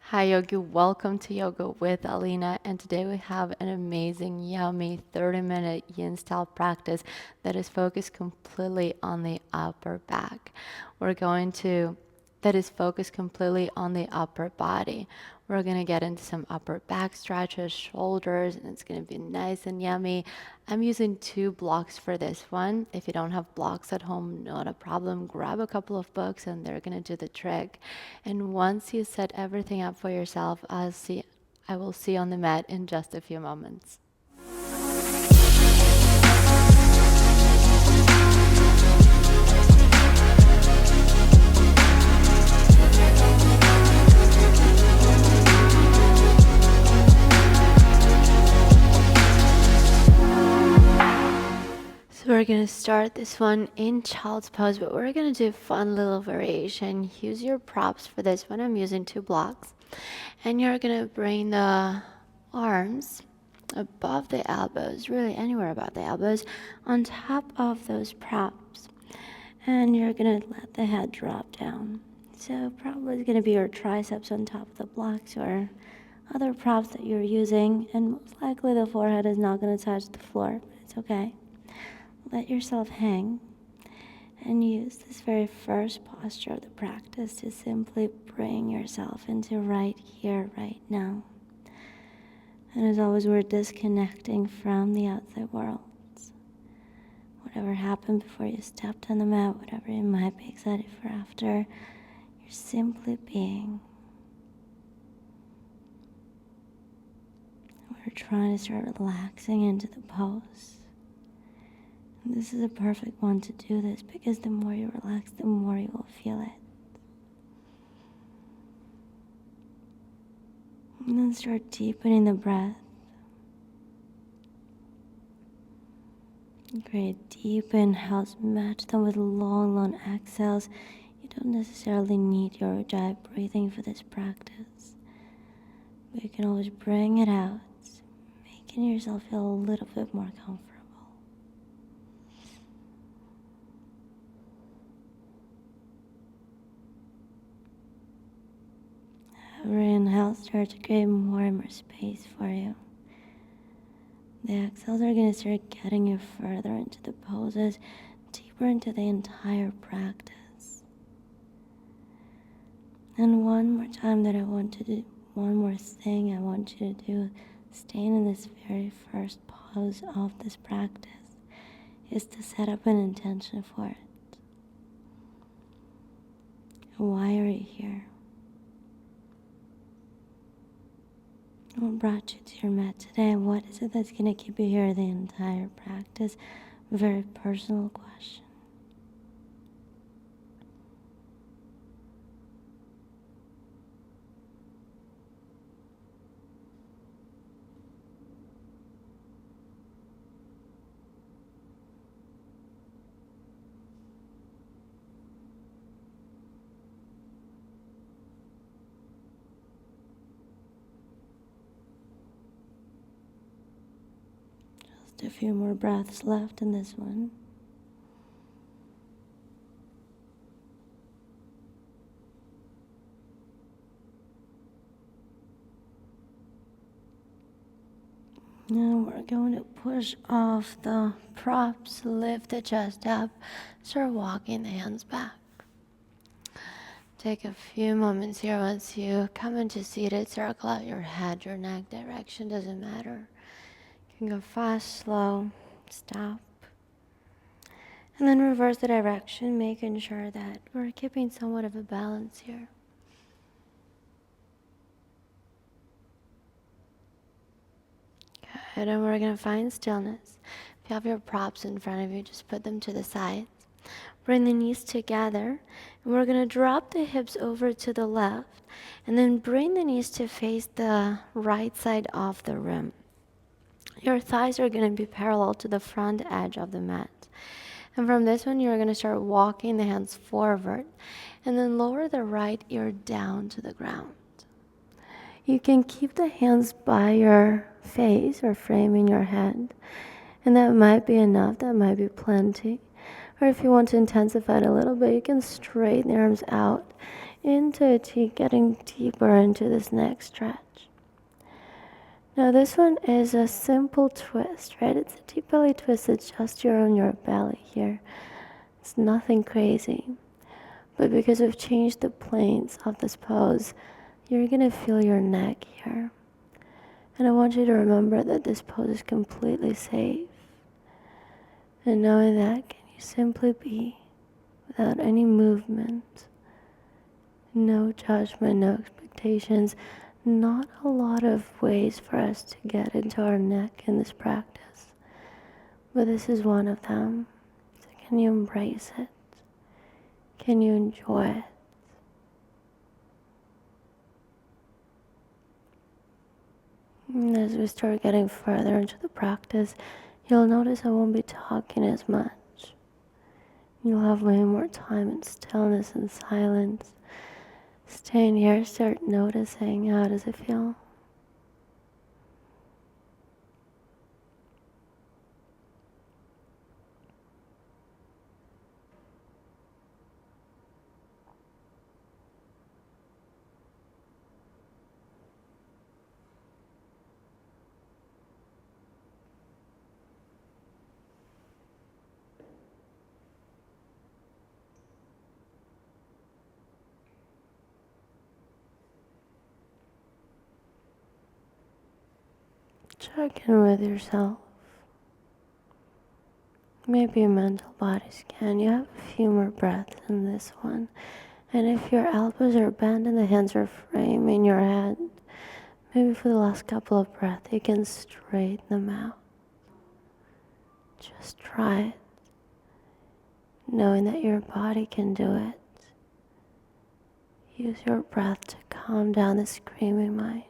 Hi Yogi, welcome to Yoga with Alina, and today we have an amazing, yummy 30-minute Yin style practice that is focused completely on the upper back. We're going to that is focused completely on the upper body. We're going to get into some upper back stretches, shoulders, and it's going to be nice and yummy. I'm using 2 blocks for this one. If you don't have blocks at home, not a problem. Grab a couple of books and they're going to do the trick. And once you set everything up for yourself, I will see you on the mat in just a few moments. So we're going to start this one in child's pose, but we're going to do a fun little variation. Use your props for this one. I'm using 2 blocks. And you're going to bring the arms above the elbows, really anywhere above the elbows, on top of those props. And you're going to let the head drop down. So probably it's going to be your triceps on top of the blocks or other props that you're using. And most likely the forehead is not going to touch the floor, but it's okay. Let yourself hang and use this very first posture of the practice to simply bring yourself into right here, right now. And as always, we're disconnecting from the outside world. Whatever happened before you stepped on the mat, whatever you might be excited for after, you're simply being. We're trying to start relaxing into the pose. And this is a perfect one to do this because the more you relax, the more you will feel it. And then start deepening the breath. Great deep inhales, match them with long, long exhales. You don't necessarily need your ujjayi breathing for this practice. But you can always bring it out, making yourself feel a little bit more comfortable. Every inhale starts to create more and more space for you. The exhales are going to start getting you further into the poses, deeper into the entire practice. And one more time that I want to do, one more thing I want you to do, staying in this very first pose of this practice, is to set up an intention for it. Why are you here? What brought you to your mat today? What is it that's going to keep you here the entire practice? Very personal question. Just a few more breaths left in this one. Now we're going to push off the props, lift the chest up, start walking the hands back. Take a few moments here. Once you come into seated, circle out your head, your neck direction, doesn't matter. You can go fast, slow, stop. And then reverse the direction, making sure that we're keeping somewhat of a balance here. Good, and we're going to find stillness. If you have your props in front of you, just put them to the sides. Bring the knees together, and we're going to drop the hips over to the left, and then bring the knees to face the right side of the room. Your thighs are going to be parallel to the front edge of the mat. And from this one, you're going to start walking the hands forward, and then lower the right ear down to the ground. You can keep the hands by your face or framing your head, and that might be enough, that might be plenty. Or if you want to intensify it a little bit, you can straighten the arms out getting deeper into this next stretch. Now this one is a simple twist, right? It's a deep belly twist. It's just you're on your belly here. It's nothing crazy. But because we've changed the planes of this pose, you're gonna feel your neck here. And I want you to remember that this pose is completely safe. And knowing that, can you simply be without any movement, no judgment, no expectations, not a lot of ways for us to get into our neck in this practice. But this is one of them. So can you embrace it? Can you enjoy it? And as we start getting further into the practice, you'll notice I won't be talking as much. You'll have way more time in stillness and silence. Staying here, start noticing how does it feel. Check in with yourself. Maybe a mental body scan. You have a few more breaths in this one. And if your elbows are bent and the hands are framing your head, maybe for the last couple of breaths, you can straighten them out. Just try it, knowing that your body can do it. Use your breath to calm down the screaming mind.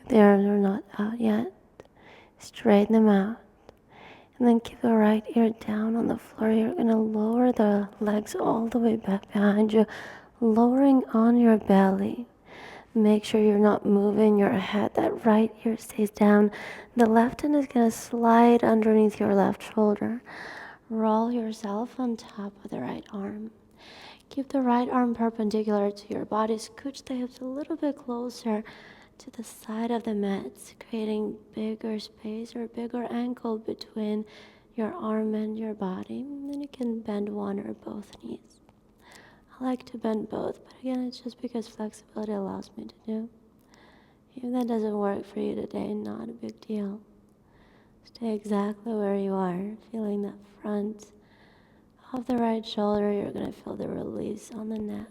If the arms are not out yet, straighten them out. And then keep the right ear down on the floor. You're going to lower the legs all the way back behind you, lowering on your belly. Make sure you're not moving your head. That right ear stays down. The left hand is going to slide underneath your left shoulder. Roll yourself on top of the right arm. Keep the right arm perpendicular to your body. Scooch the hips a little bit closer to the side of the mat, creating bigger space or bigger angle between your arm and your body. And then you can bend one or both knees. I like to bend both, but again, it's just because flexibility allows me to do. If that doesn't work for you today, not a big deal. Stay exactly where you are, feeling that front of the right shoulder. You're going to feel the release on the neck.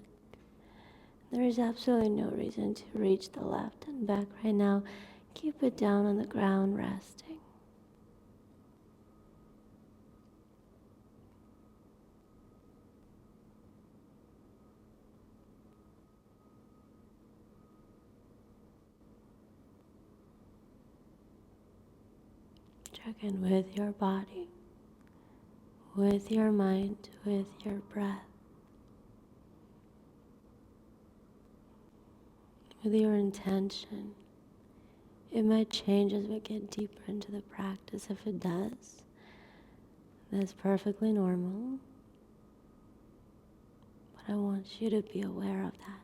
There is absolutely no reason to reach the left and back right now. Keep it down on the ground, resting. Check in with your body, with your mind, with your breath, with your intention. It might change as we get deeper into the practice. If it does, that's perfectly normal. But I want you to be aware of that.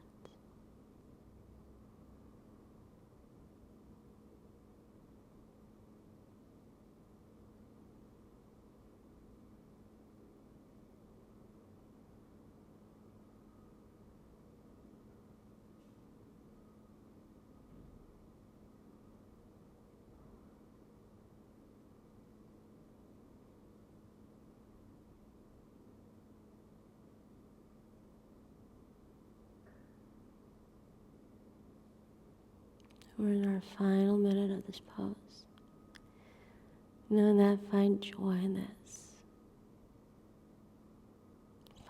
We're in our final minute of this pose. Know that find joy in this.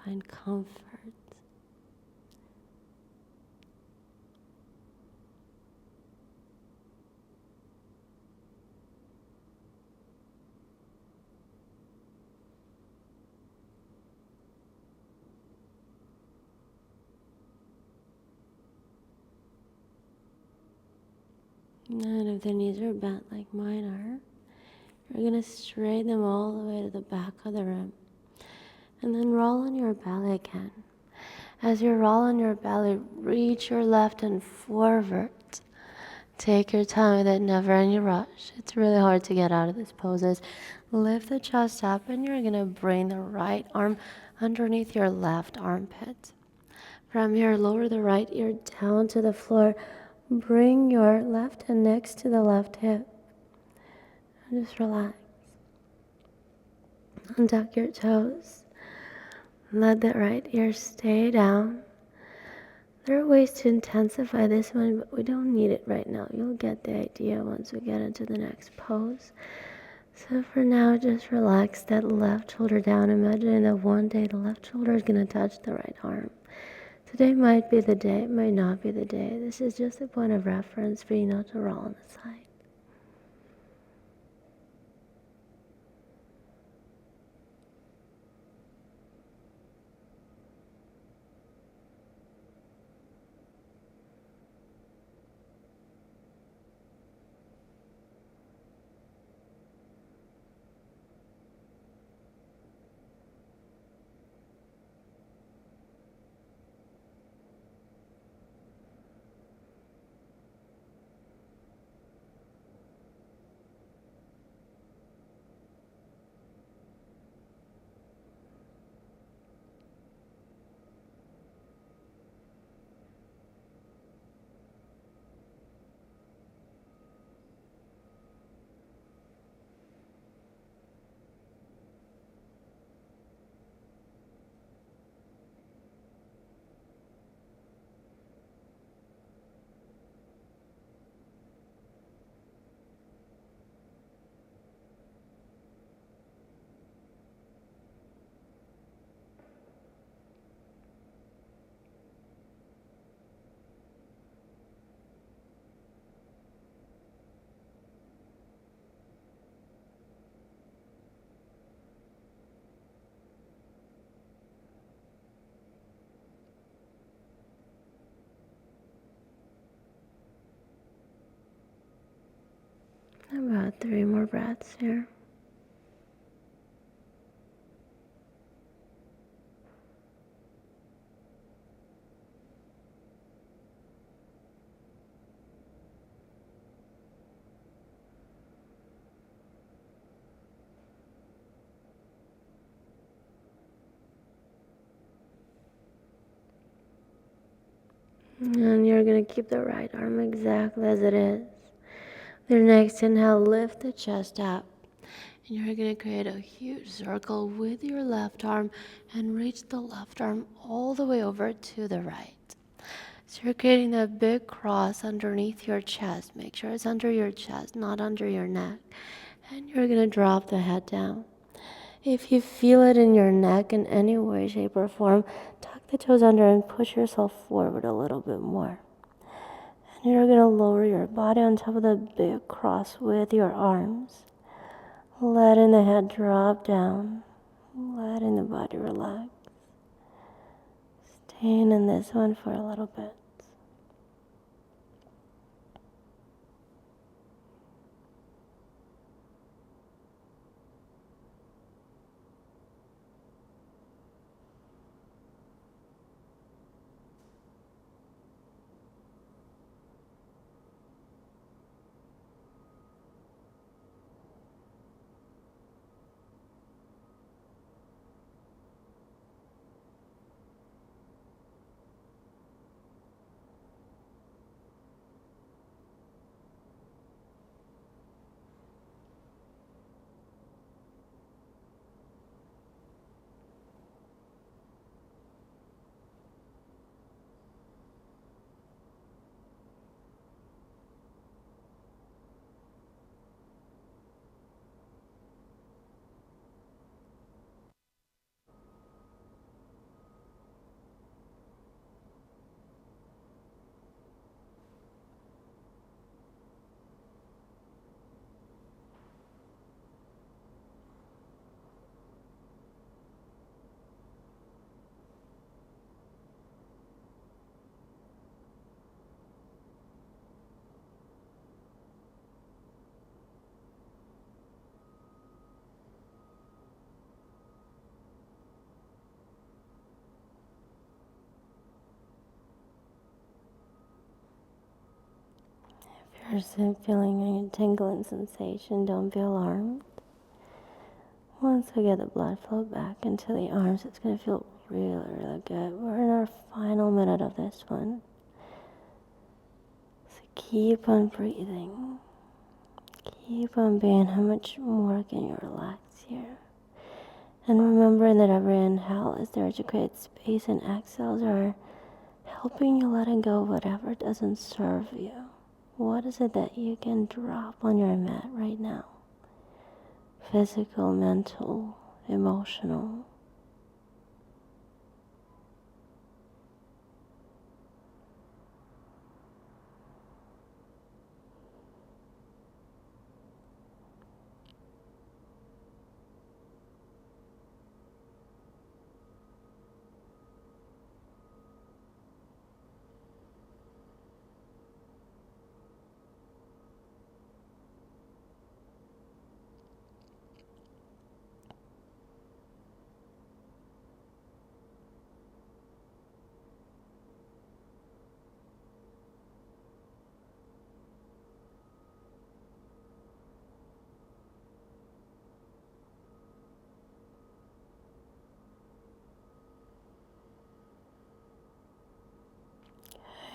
Find comfort. And if the knees are bent like mine are, you're going to straighten them all the way to the back of the room. And then roll on your belly again. As you roll on your belly, reach your left hand forward. Take your time with it, never any rush. It's really hard to get out of these poses. Lift the chest up and you're gonna bring the right arm underneath your left armpit. From here, lower the right ear down to the floor. Bring your left hand next to the left hip. And just relax. Untuck your toes. Let the right ear stay down. There are ways to intensify this one, but we don't need it right now. You'll get the idea once we get into the next pose. So for now, just relax that left shoulder down. Imagine that one day the left shoulder is going to touch the right arm. Today might be the day, it might not be the day. This is just a point of reference for you not to roll on the side. About 3 more breaths here. And you're going to keep the right arm exactly as it is. Your next inhale, lift the chest up. And you're going to create a huge circle with your left arm and reach the left arm all the way over to the right. So you're creating that big cross underneath your chest. Make sure it's under your chest, not under your neck. And you're going to drop the head down. If you feel it in your neck in any way, shape, or form, tuck the toes under and push yourself forward a little bit more. And you're going to lower your body on top of the big cross with your arms. Letting the head drop down, letting the body relax. Staying in this one for a little bit. person feeling a tingling sensation, don't be alarmed. Once we get the blood flow back into the arms, it's going to feel really, really good. We're in our final minute of this one. So keep on breathing. Keep on being. How much more can you relax here? And remembering that every inhale is there to create space, and exhales are helping you letting go of whatever doesn't serve you. What is it that you can drop on your mat right now? Physical, mental, emotional.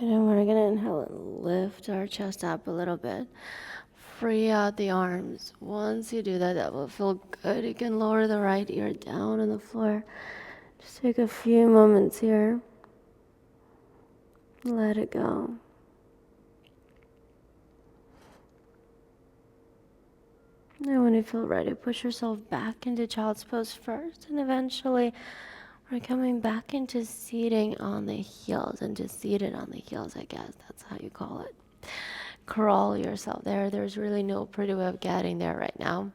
And then we're gonna inhale and lift our chest up a little bit. Free out the arms. Once you do that, that will feel good. You can lower the right ear down on the floor. Just take a few moments here. Let it go. And when you feel ready, push yourself back into child's pose first, and eventually we're coming back into seating on the heels, into seated on the heels, I guess that's how you call it. Crawl yourself there. There's really no pretty way of getting there right now.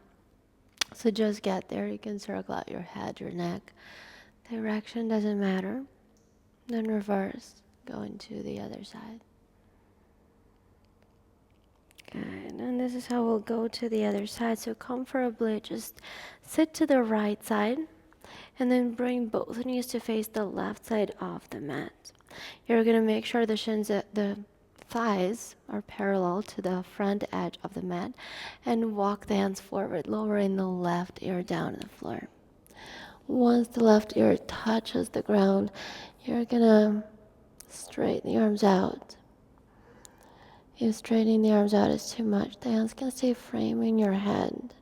So just get there. You can circle out your head, your neck. Direction doesn't matter. Then reverse, go into the other side. Good, and this is how we'll go to the other side. So comfortably just sit to the right side and then bring both knees to face the left side of the mat. You're gonna make sure the shins, the thighs are parallel to the front edge of the mat, and walk the hands forward, lowering the left ear down to the floor. Once the left ear touches the ground, you're gonna straighten the arms out. If straightening the arms out is too much, the hands can stay framing your head.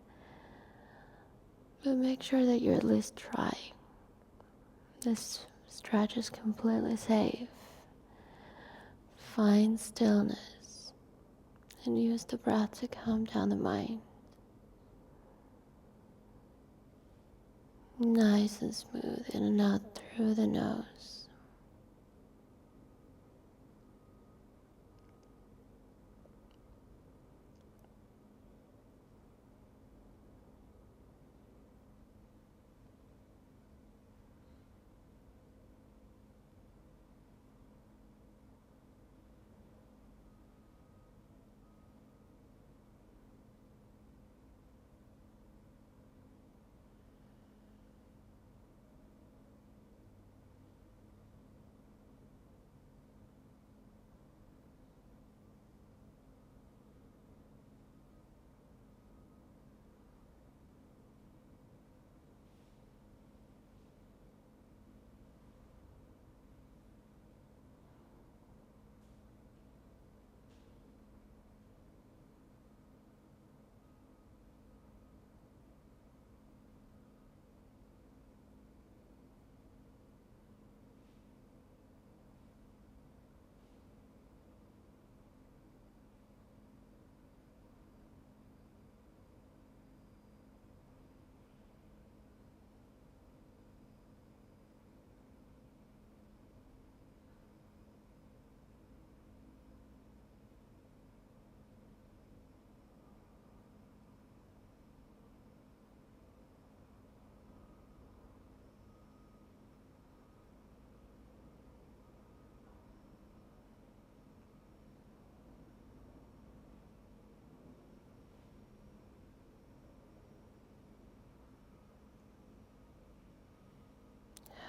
But make sure that you're at least trying. This stretch is completely safe. Find stillness and use the breath to calm down the mind. Nice and smooth, in and out through the nose.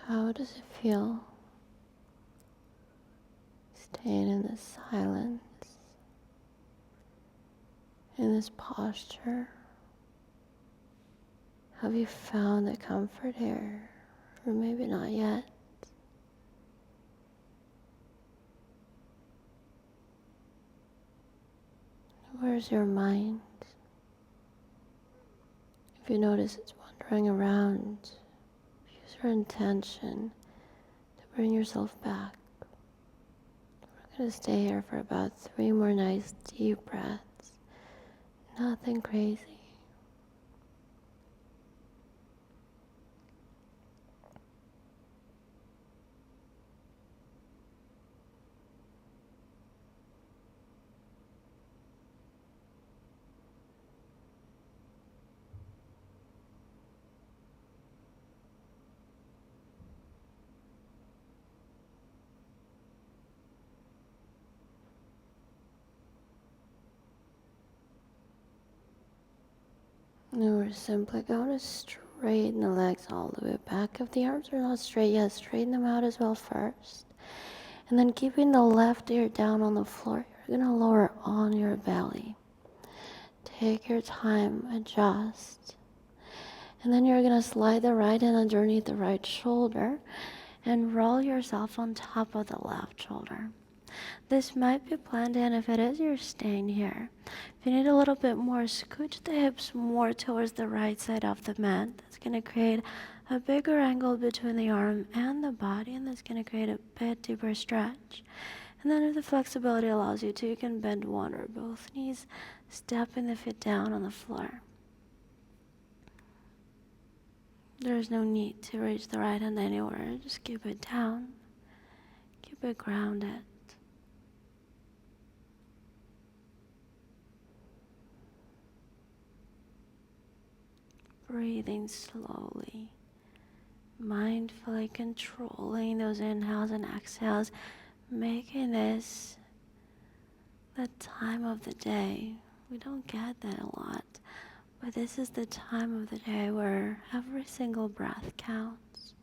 How does it feel? Staying in the silence. in this posture? Have you found the comfort here? Or maybe not yet. Where's your mind? If you notice it's wandering around, use your intention to bring yourself back. We're going to stay here for about 3 more nice deep breaths. Nothing crazy. Now we're simply going to straighten the legs all the way back. If the arms are not straight yet, straighten them out as well first. And then keeping the left ear down on the floor, you're going to lower on your belly. Take your time, adjust. And then you're going to slide the right hand underneath the right shoulder and roll yourself on top of the left shoulder. This might be planned in. If it is, you're staying here. If you need a little bit more, scooch the hips more towards the right side of the mat. That's going to create a bigger angle between the arm and the body, and that's going to create a bit deeper stretch. And then if the flexibility allows you to, you can bend one or both knees, stepping the feet down on the floor. There's no need to reach the right hand anywhere. Just keep it down. Keep it grounded. Breathing slowly, mindfully controlling those inhales and exhales, making this the time of the day. We don't get that a lot, but this is the time of the day where every single breath counts,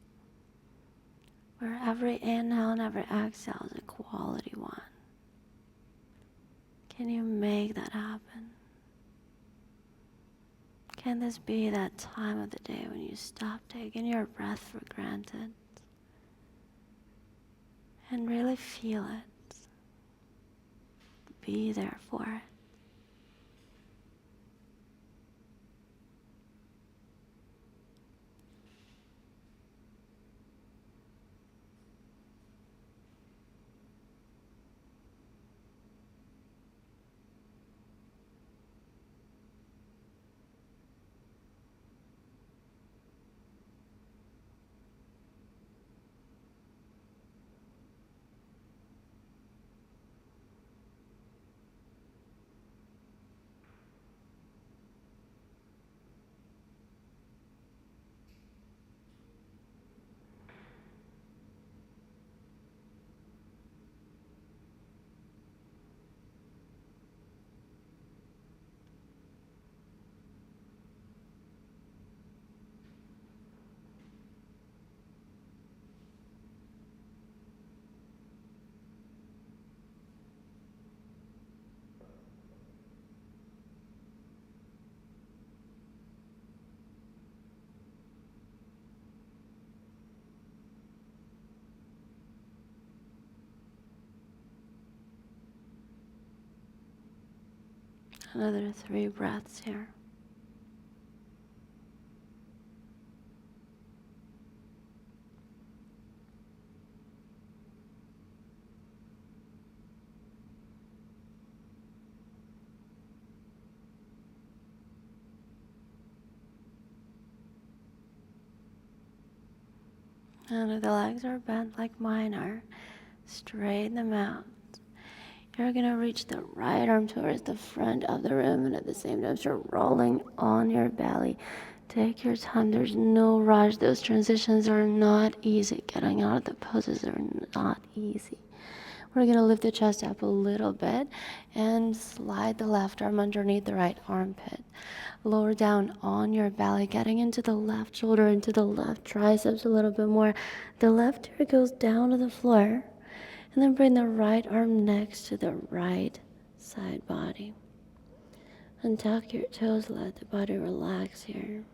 where every inhale and every exhale is a quality one. Can you make that happen? Can this be that time of the day when you stop taking your breath for granted and really feel it? Be there for it. Another 3 breaths here. And if the legs are bent like mine are, straighten them out. You're going to reach the right arm towards the front of the room, and at the same time start rolling on your belly. Take your time. There's no rush. Those transitions are not easy. Getting out of the poses are not easy. We're going to lift the chest up a little bit and slide the left arm underneath the right armpit. Lower down on your belly, getting into the left shoulder, into the left triceps a little bit more. The left ear goes down to the floor. And then bring the right arm next to the right side body. Untuck your toes, let the body relax here.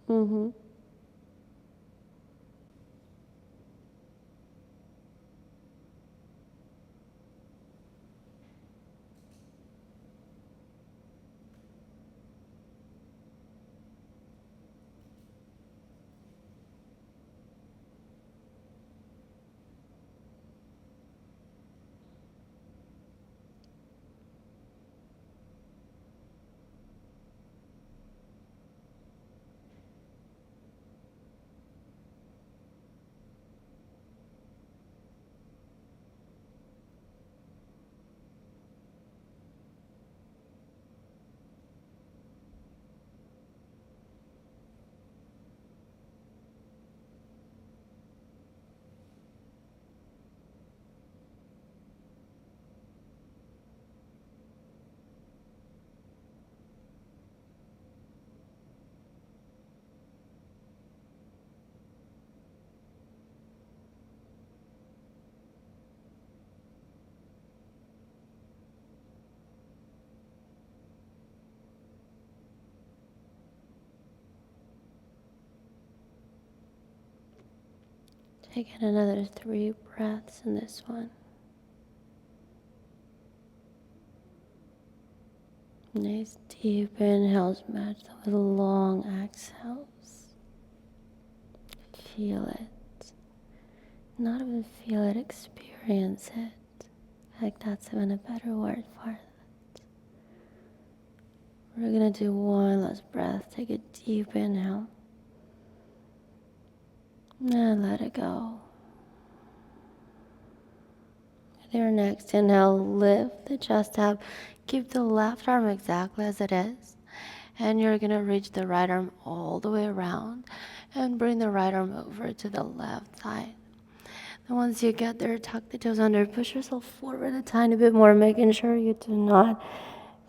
Mm-hmm. Take in another 3 breaths in this one. Nice deep inhales matched with long exhales. Feel it. Not even feel it, experience it. Like that's even a better word for it. We're gonna do one last breath. Take a deep inhale. And let it go. With your next inhale, lift the chest up. Keep the left arm exactly as it is. And you're gonna reach the right arm all the way around and bring the right arm over to the left side. And once you get there, tuck the toes under, push yourself forward a tiny bit more, making sure you do not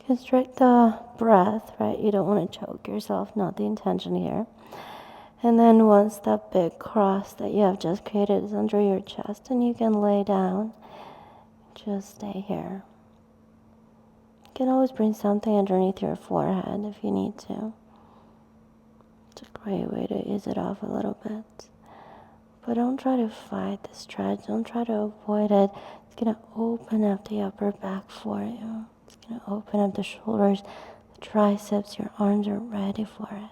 constrict the breath, right? You don't want to choke yourself, not the intention here. And then once that big cross that you have just created is under your chest, and you can lay down, just stay here. You can always bring something underneath your forehead if you need to. It's a great way to ease it off a little bit. But don't try to fight the stretch. Don't try to avoid it. It's going to open up the upper back for you. It's going to open up the shoulders, the triceps. Your arms are ready for it.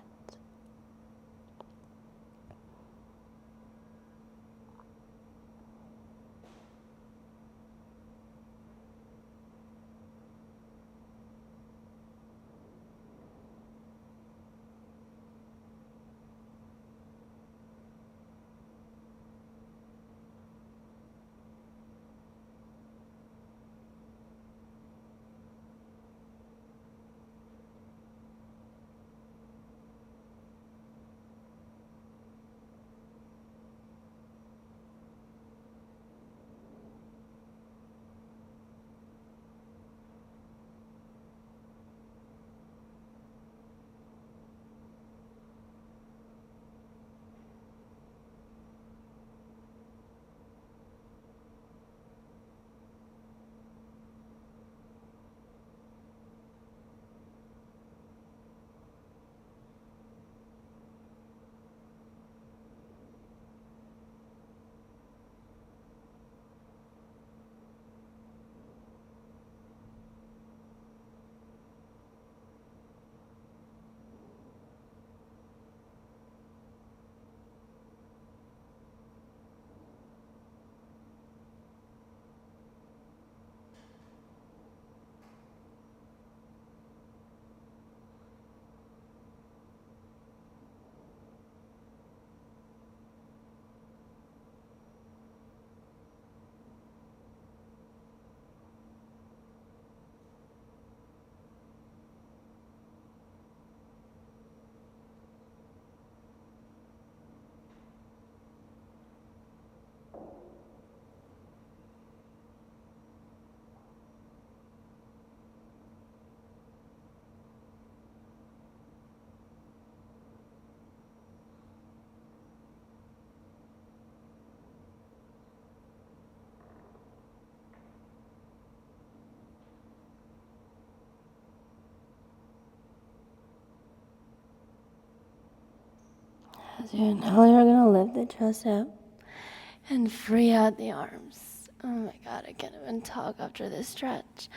As you inhale, you're gonna lift the chest up and free out the arms. Oh my God, I can't even talk after this stretch.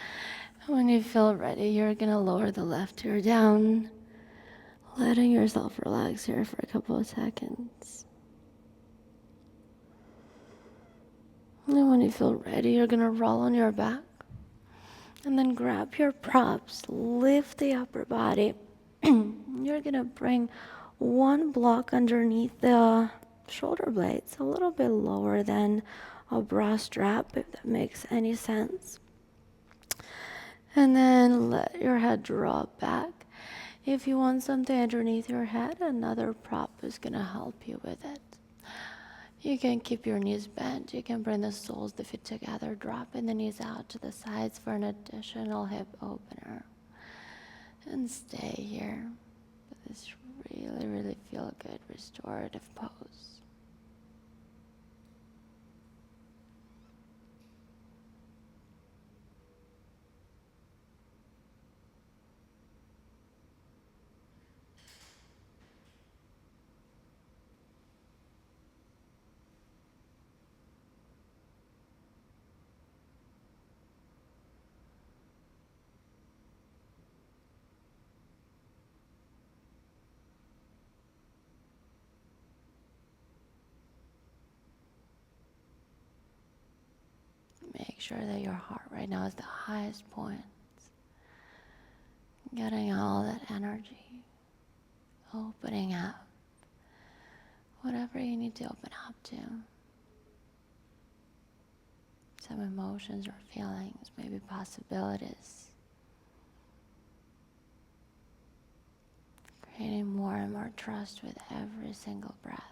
When you feel ready, you're gonna lower the left ear down, letting yourself relax here for a couple of seconds. And when you feel ready, you're gonna roll on your back and then grab your props, lift the upper body. You're gonna bring one block underneath the shoulder blades, a little bit lower than a bra strap, if that makes any sense. And then let your head drop back. If you want something underneath your head, another prop is gonna help you with it. You can keep your knees bent. You can bring the soles of the feet together, dropping the knees out to the sides for an additional hip opener. And stay here with this really, really feel good restorative pose. Make sure that your heart right now is the highest point. Getting all that energy, opening up, whatever you need to open up to. Some emotions or feelings, maybe possibilities. Creating more and more trust with every single breath.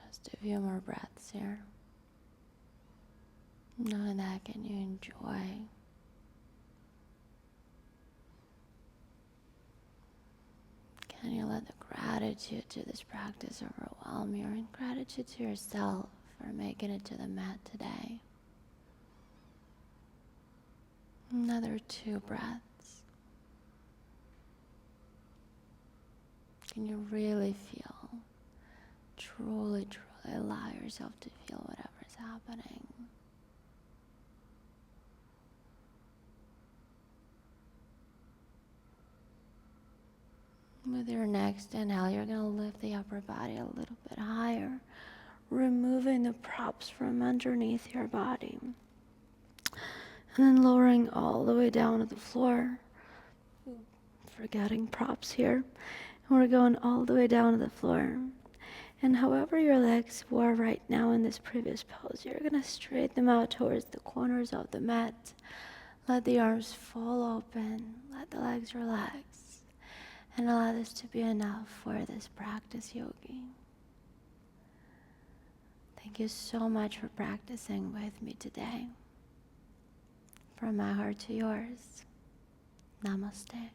Just a few more breaths here. Knowing that, can you enjoy? Can you let the gratitude to this practice overwhelm you, and gratitude to yourself for making it to the mat today? Another 2 breaths. Can you really feel, truly, truly allow yourself to feel whatever's happening? With your next inhale, you're going to lift the upper body a little bit higher, removing the props from underneath your body. And then lowering all the way down to the floor. Forgetting props here. And we're going all the way down to the floor. And however your legs were right now in this previous pose, you're going to straighten them out towards the corners of the mat. Let the arms fall open. Let the legs relax. And allow this to be enough for this practice, yogi. Thank you so much for practicing with me today. From my heart to yours. Namaste.